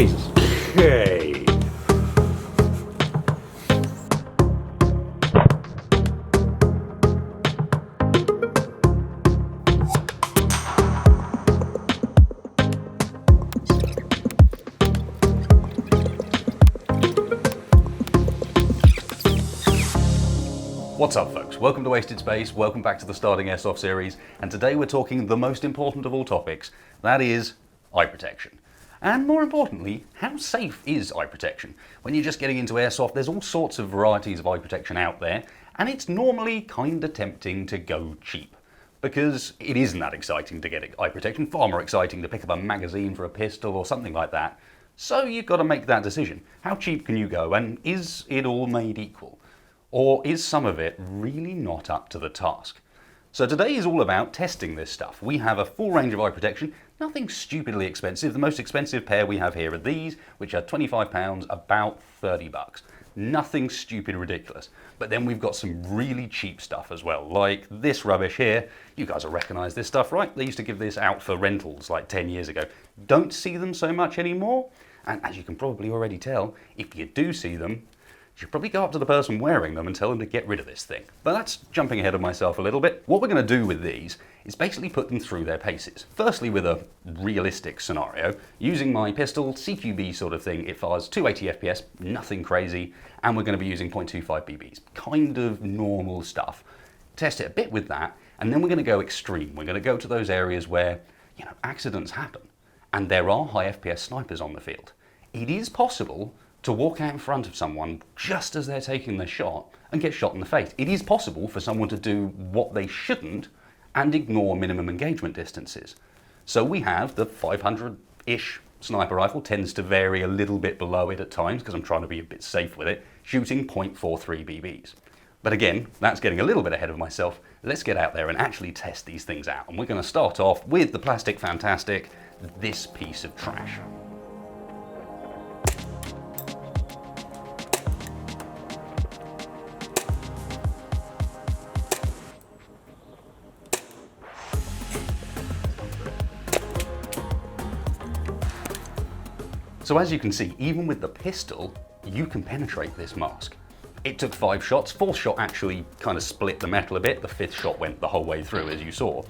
Jesus. Okay. What's up, folks? Welcome to Wasted Space, welcome back to the Starting Airsoft series, and today we're talking the most important of all topics, that is eye protection. And more importantly, how safe is eye protection? When you're just getting into airsoft, there's all sorts of varieties of eye protection out there, and it's normally kinda tempting to go cheap. Because it isn't that exciting to get eye protection, far more exciting to pick up a magazine for a pistol or something like that. So you've got to make that decision. How cheap can you go, and is it all made equal? Or is some of it really not up to the task? So today is all about testing this stuff. We have a full range of eye protection, nothing stupidly expensive. The most expensive pair we have here are these, which are £25, about 30 bucks. Nothing stupid ridiculous. But then we've got some really cheap stuff as well, like this rubbish here. You guys will recognize this stuff, right? They used to give this out for rentals like 10 years ago. Don't see them so much anymore. And as you can probably already tell, if you do see them, you should probably go up to the person wearing them and tell them to get rid of this thing. But that's jumping ahead of myself a little bit. What we're going to do with these is basically put them through their paces. Firstly, with a realistic scenario, using my pistol, CQB sort of thing. It fires 280 FPS, nothing crazy, and we're going to be using 0.25 BBs. Kind of normal stuff. Test it a bit with that, and then we're going to go extreme. We're going to go to those areas where, accidents happen, and there are high FPS snipers on the field. It is possible to walk out in front of someone just as they're taking their shot and get shot in the face. It is possible for someone to do what they shouldn't and ignore minimum engagement distances. So we have the 500-ish sniper rifle, tends to vary a little bit below it at times because I'm trying to be a bit safe with it, shooting 0.43 BBs. But again, that's getting a little bit ahead of myself. Let's get out there and actually test these things out. And we're going to start off with the Plastic Fantastic, this piece of trash. So as you can see, even with the pistol, you can penetrate this mask. It took 5 shots, 4th shot actually kind of split the metal a bit, the 5th shot went the whole way through as you saw.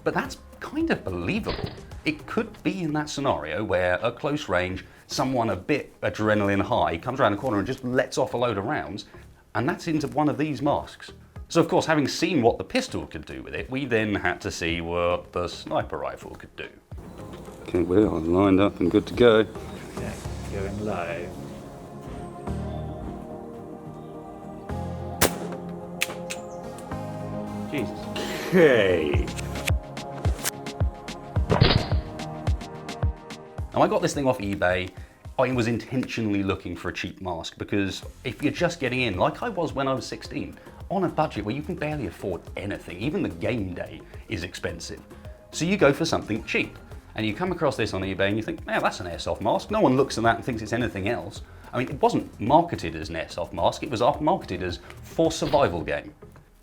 But that's kind of believable. It could be in that scenario where at close range, someone a bit adrenaline high comes around the corner and just lets off a load of rounds, and that's into one of these masks. So of course, having seen what the pistol could do with it, we then had to see what the sniper rifle could do. Okay, we're all lined up and good to go. Okay, going low. Jesus. Okay. Now I got this thing off eBay. I was intentionally looking for a cheap mask because if you're just getting in, like I was when I was 16, on a budget where you can barely afford anything, even the game day is expensive. So you go for something cheap. And you come across this on eBay and you think, man, that's an airsoft mask. No one looks at that and thinks it's anything else. I mean, it wasn't marketed as an airsoft mask, it was marketed as for survival game.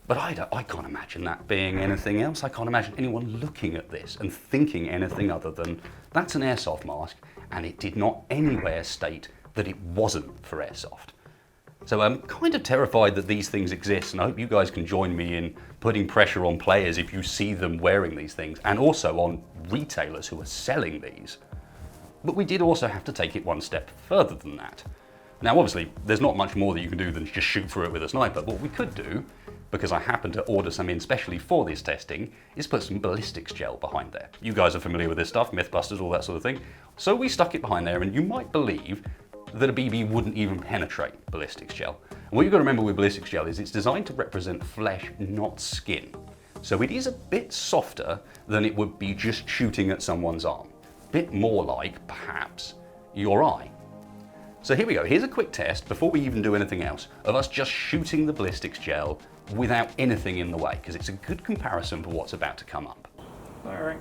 But I can't imagine that being anything else. I can't imagine anyone looking at this and thinking anything other than, that's an airsoft mask, and it did not anywhere state that it wasn't for airsoft. So I'm kind of terrified that these things exist, and I hope you guys can join me in putting pressure on players if you see them wearing these things, and also on retailers who are selling these. But we did also have to take it one step further than that. Now obviously, there's not much more that you can do than just shoot through it with a sniper. What we could do, because I happened to order some in specially for this testing, is put some ballistics gel behind there. You guys are familiar with this stuff, Mythbusters, all that sort of thing. So we stuck it behind there, and you might believe that a BB wouldn't even penetrate ballistics gel. And what you've got to remember with ballistics gel is it's designed to represent flesh, not skin. So it is a bit softer than it would be just shooting at someone's arm. A bit more like, perhaps, your eye. So here we go, here's a quick test, before we even do anything else, of us just shooting the ballistics gel without anything in the way, because it's a good comparison for what's about to come up. Firing.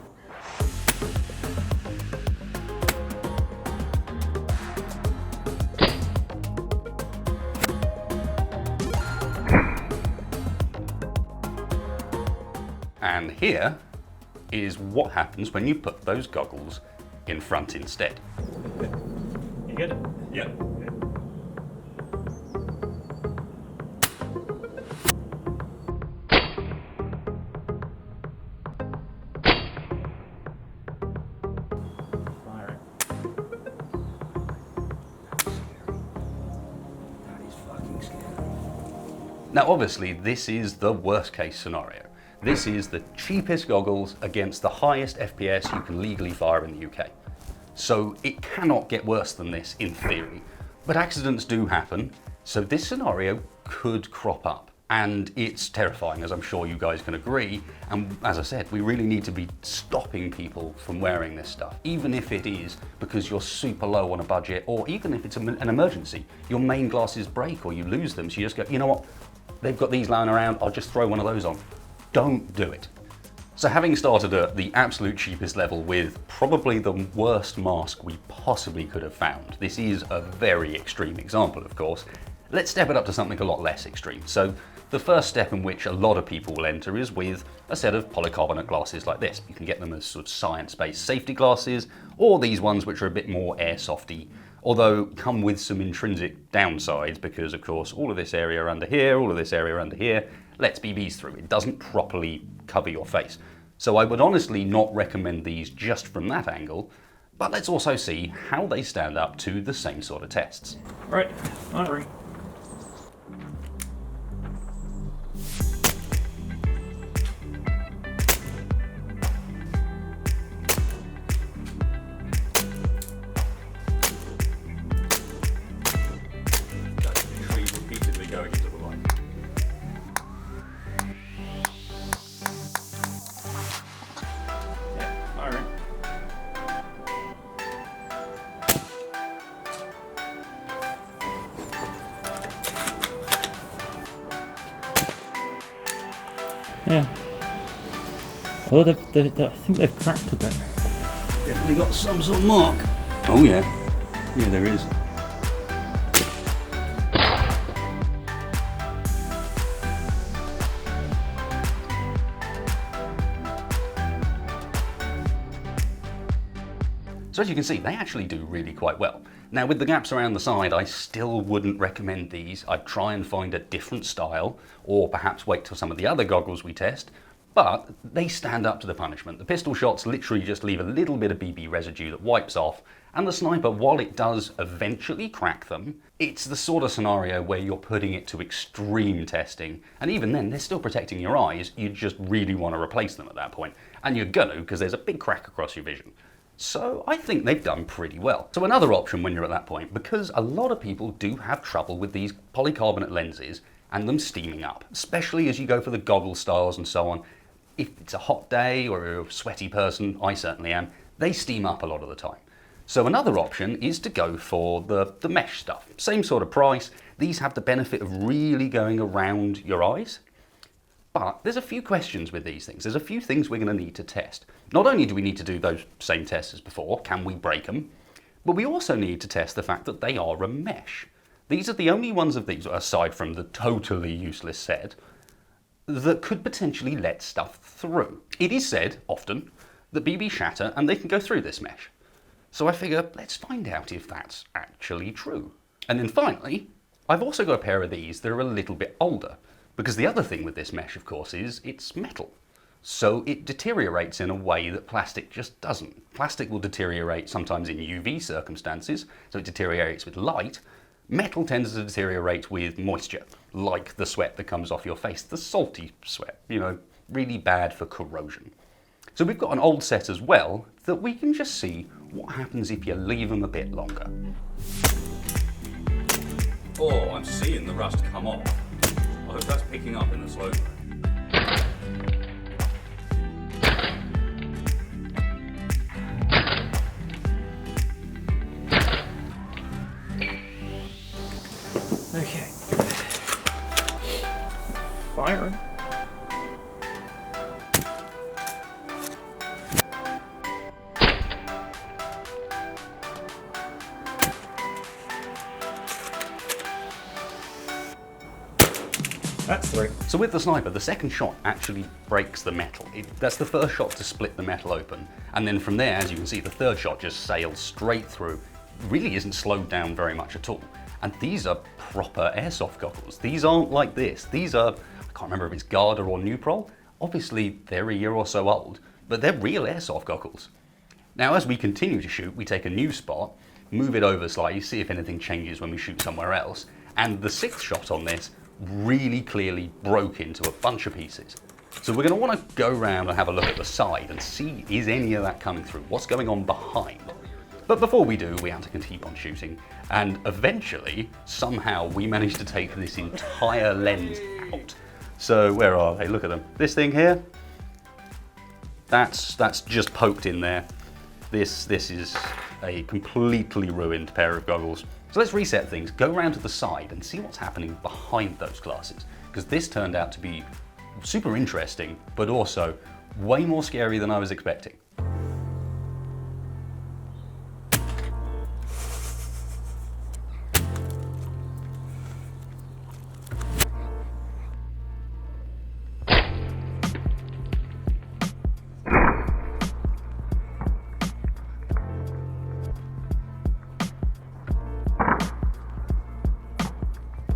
And here is what happens when you put those goggles in front instead. You good? Yeah. Firing. That is fucking scary. Now obviously this is the worst case scenario. This is the cheapest goggles against the highest FPS you can legally fire in the UK. So it cannot get worse than this in theory, but accidents do happen. So this scenario could crop up and it's terrifying, as I'm sure you guys can agree. And as I said, we really need to be stopping people from wearing this stuff, even if it is because you're super low on a budget, or even if it's an emergency, your main glasses break or you lose them. So you just go, you know what? They've got these lying around, I'll just throw one of those on. Don't do it. So having started at the absolute cheapest level with probably the worst mask we possibly could have found, this is a very extreme example of course, let's step it up to something a lot less extreme. So the first step in which a lot of people will enter is with a set of polycarbonate glasses like this. You can get them as sort of science-based safety glasses, or these ones which are a bit more airsofty, although come with some intrinsic downsides because of course all of this area under here, all of this area under here, lets BBs through. It doesn't properly cover your face. So I would honestly not recommend these just from that angle, but let's also see how they stand up to the same sort of tests. Right, firing. Repeatedly going into the light. Yeah, firing. Yeah. Oh, I think they've cracked a bit. Definitely got some sort of mark. Oh yeah. Yeah, there is. So as you can see, they actually do really quite well. Now with the gaps around the side, I still wouldn't recommend these. I'd try and find a different style, or perhaps wait till some of the other goggles we test, but they stand up to the punishment. The pistol shots literally just leave a little bit of BB residue that wipes off, and the sniper, while it does eventually crack them, it's the sort of scenario where you're putting it to extreme testing, and even then they're still protecting your eyes. You just really want to replace them at that point, and you're gonna, because there's a big crack across your vision. So I think they've done pretty well. So another option when you're at that point, because a lot of people do have trouble with these polycarbonate lenses and them steaming up, especially as you go for the goggle styles and so on. If it's a hot day or you're a sweaty person, I certainly am, they steam up a lot of the time. So another option is to go for the mesh stuff. Same sort of price. These have the benefit of really going around your eyes. But there's a few questions with these things. There's a few things we're going to need to test. Not only do we need to do those same tests as before, can we break them? But we also need to test the fact that they are a mesh. These are the only ones of these, aside from the totally useless set, that could potentially let stuff through. It is said, often, that BB shatter and they can go through this mesh. So I figure, let's find out if that's actually true. And then finally, I've also got a pair of these that are a little bit older. Because the other thing with this mesh, of course, is it's metal. So it deteriorates in a way that plastic just doesn't. Plastic will deteriorate sometimes in UV circumstances, so it deteriorates with light. Metal tends to deteriorate with moisture, like the sweat that comes off your face, the salty sweat, you know, really bad for corrosion. So we've got an old set as well that we can just see what happens if you leave them a bit longer. Oh, I'm seeing the rust come off. I hope that's picking up in the slow mo. Okay. Firing. That's three. So with the sniper, the second shot actually breaks the metal. That's the first shot to split the metal open. And then from there, as you can see, the third shot just sails straight through. really isn't slowed down very much at all. And these are proper airsoft goggles. These aren't like this. These are, I can't remember if it's Garda or Nuprol. Obviously, they're a year or so old, but they're real airsoft goggles. Now, as we continue to shoot, we take a new spot, move it over slightly, see if anything changes when we shoot somewhere else. And the 6th shot on this really clearly broke into a bunch of pieces. So we're going to want to go around and have a look at the side and see, is any of that coming through? What's going on behind? But before we do, we have to keep on shooting. And eventually, somehow, we managed to take this entire lens out. So where are they? Look at them. This thing here, that's just poked in there. This is a completely ruined pair of goggles. So let's reset things, go around to the side and see what's happening behind those glasses. Because this turned out to be super interesting, but also way more scary than I was expecting.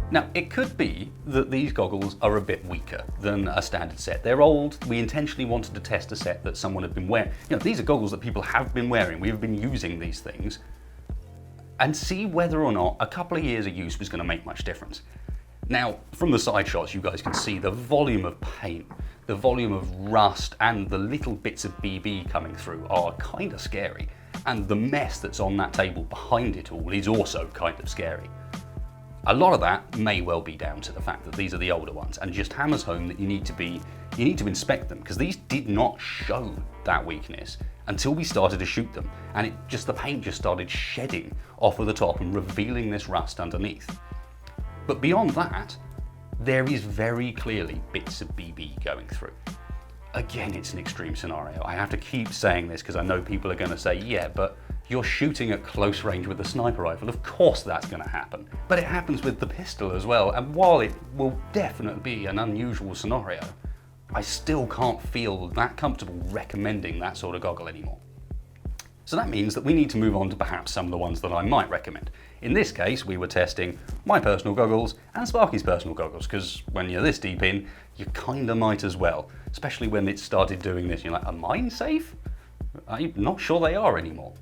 Now, it could be that these goggles are a bit weaker than a standard set. They're old. We intentionally wanted to test a set that someone had been wearing. You know, these are goggles that people have been wearing. We've been using these things and see whether or not a couple of years of use was going to make much difference. Now, from the side shots, you guys can see the volume of paint, the volume of rust, and the little bits of BB coming through are kind of scary. And the mess that's on that table behind it all is also kind of scary. A lot of that may well be down to the fact that these are the older ones and just hammers home that you need to inspect them, because these did not show that weakness until we started to shoot them, and the paint just started shedding off of the top and revealing this rust underneath. But beyond that, there is very clearly bits of BB going through. Again, it's an extreme scenario. I have to keep saying this because I know people are going to say, yeah, but you're shooting at close range with a sniper rifle. Of course that's going to happen. But it happens with the pistol as well. And while it will definitely be an unusual scenario, I still can't feel that comfortable recommending that sort of goggle anymore. So that means that we need to move on to perhaps some of the ones that I might recommend. In this case, we were testing my personal goggles and Sparky's personal goggles, because when you're this deep in, you kind of might as well, especially when it started doing this. You're like, are mine safe? I'm not sure they are anymore.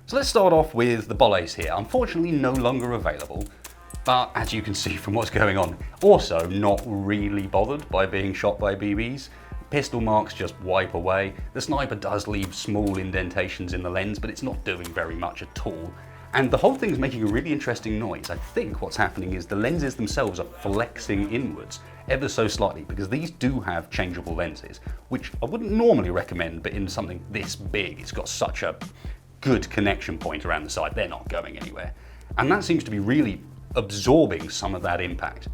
So let's start off with the Ballistics here. Unfortunately, no longer available, but as you can see from what's going on, also not really bothered by being shot by BBs. Pistol marks just wipe away. The sniper does leave small indentations in the lens, but it's not doing very much at all. And the whole thing's making a really interesting noise. I think what's happening is the lenses themselves are flexing inwards ever so slightly, because these do have changeable lenses, which I wouldn't normally recommend, but in something this big, it's got such a good connection point around the side, they're not going anywhere. And that seems to be really absorbing some of that impact.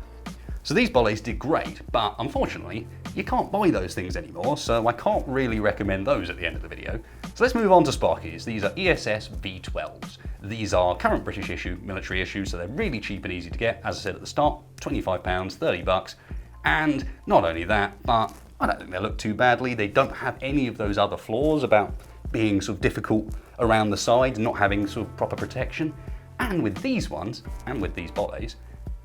So these Ballistics did great, but unfortunately, you can't buy those things anymore, so I can't really recommend those at the end of the video. So let's move on to Sparkies. These are ESS V12s. These are current British issue, military issue, so they're really cheap and easy to get. As I said at the start, £25, $30. And not only that, but I don't think they look too badly. They don't have any of those other flaws about being sort of difficult around the sides, not having sort of proper protection. And with these ones, and with these Ballistics,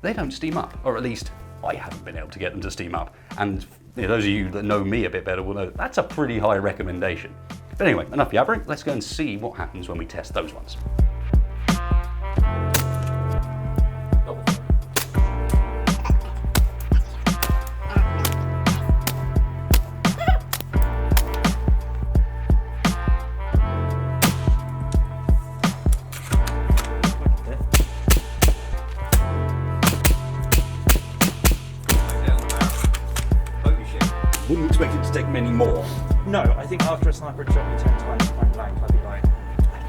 they don't steam up, or at least I haven't been able to get them to steam up. And those of you that know me a bit better will know that's a pretty high recommendation. But anyway, enough yabbering, let's go and see what happens when we test those ones. Wouldn't expect it to take many more. No, I think after a sniper had shot me 10 times point blank, I'd be like,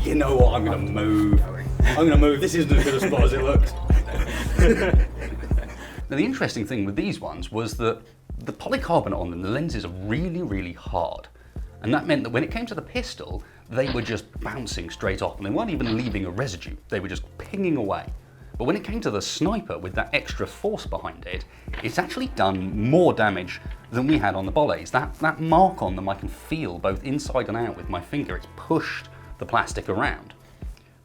You know what, I'm gonna move. I'm gonna move. This isn't as good a spot as it looks. Now the interesting thing with these ones was that the polycarbonate on them, the lenses are really, really hard. And that meant that when it came to the pistol, they were just bouncing straight off and they weren't even leaving a residue. They were just pinging away. But when it came to the sniper with that extra force behind it, it's actually done more damage than we had on the Ballistics. That mark on them I can feel both inside and out with my finger. It's pushed the plastic around.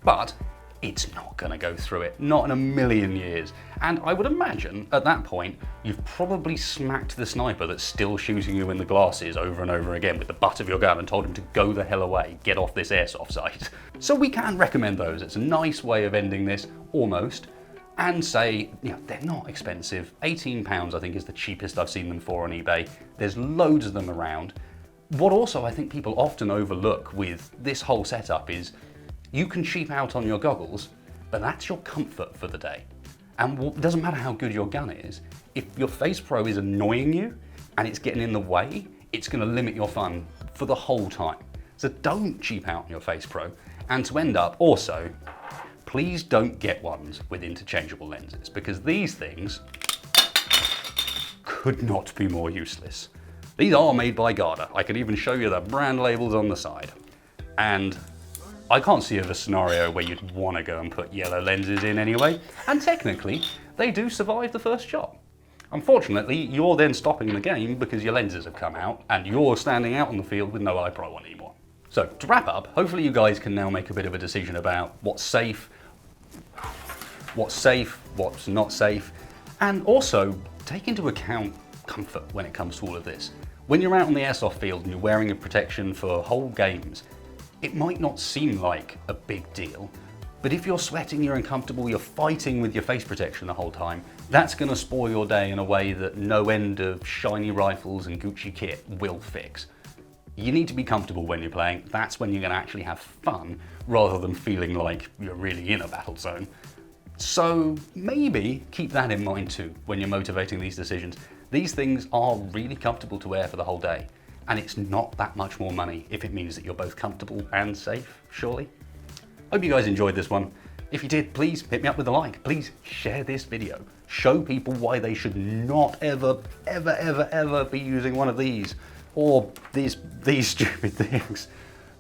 But it's not gonna go through it, not in a million years. And I would imagine at that point, you've probably smacked the sniper that's still shooting you in the glasses over and over again with the butt of your gun and told him to go the hell away, get off this airsoft site. So we can recommend those. It's a nice way of ending this, almost. And say, you know, they're not expensive. £18 I think is the cheapest I've seen them for on eBay. There's loads of them around. What also I think people often overlook with this whole setup is you can cheap out on your goggles, but that's your comfort for the day. And it doesn't matter how good your gun is, if your Face Pro is annoying you and it's getting in the way, it's gonna limit your fun for the whole time. So don't cheap out on your Face Pro. And to end up, also, please don't get ones with interchangeable lenses, because these things could not be more useless. These are made by Garda. I could even show you the brand labels on the side. And I can't see of a scenario where you'd want to go and put yellow lenses in anyway, and technically, they do survive the first shot. Unfortunately, you're then stopping the game because your lenses have come out, and you're standing out on the field with no eye pro on anymore. So, to wrap up, hopefully you guys can now make a bit of a decision about what's safe, what's not safe, and also take into account comfort when it comes to all of this. When you're out on the airsoft field and you're wearing a protection for whole games, it might not seem like a big deal, but if you're sweating, you're uncomfortable, you're fighting with your face protection the whole time, that's gonna spoil your day in a way that no end of shiny rifles and Gucci kit will fix. You need to be comfortable when you're playing. That's when you're gonna actually have fun, rather than feeling like you're really in a battle zone. So maybe keep that in mind too, when you're motivating these decisions. These things are really comfortable to wear for the whole day. And it's not that much more money if it means that you're both comfortable and safe, surely. Hope you guys enjoyed this one. If you did, please hit me up with a like. Please share this video. Show people why they should not ever be using one of these or these stupid things.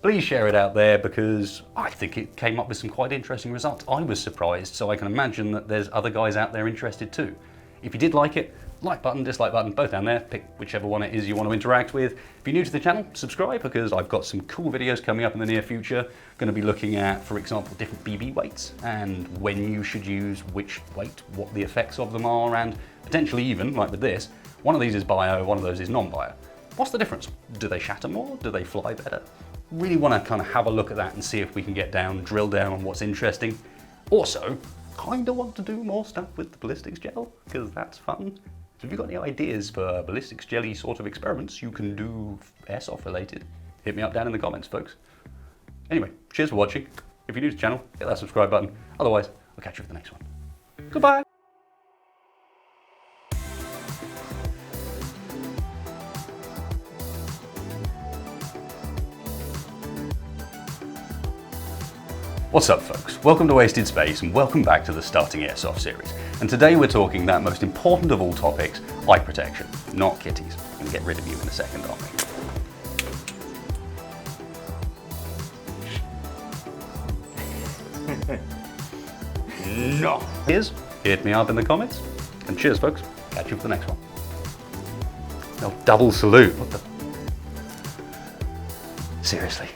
Please share it out there, because I think it came up with some quite interesting results. I was surprised, so I can imagine that there's other guys out there interested too. If you did like it, like button, dislike button, both down there. Pick whichever one it is you want to interact with. If you're new to the channel, subscribe, because I've got some cool videos coming up in the near future. Going to be looking at, for example, different BB weights and when you should use which weight, what the effects of them are, and potentially even, like with this, one of these is bio, one of those is non-bio. What's the difference? Do they shatter more? Do they fly better? Really want to kind of have a look at that and see if we can drill down on what's interesting. Also, kind of want to do more stuff with the Ballistics Gel, because that's fun. So if you've got any ideas for Ballistics Jelly sort of experiments you can do airsoft related, hit me up down in the comments, folks. Anyway, cheers for watching. If you're new to the channel, hit that subscribe button. Otherwise, I'll catch you for the next one. Goodbye. What's up, folks? Welcome to Wasted Space and welcome back to the Starting Airsoft series. And today we're talking that most important of all topics, eye protection, not kitties. I'm going to get rid of you in a second, aren't we? No. Cheers, hit me up in the comments, and cheers, folks. Catch you for the next one. No, double salute. What the? Seriously.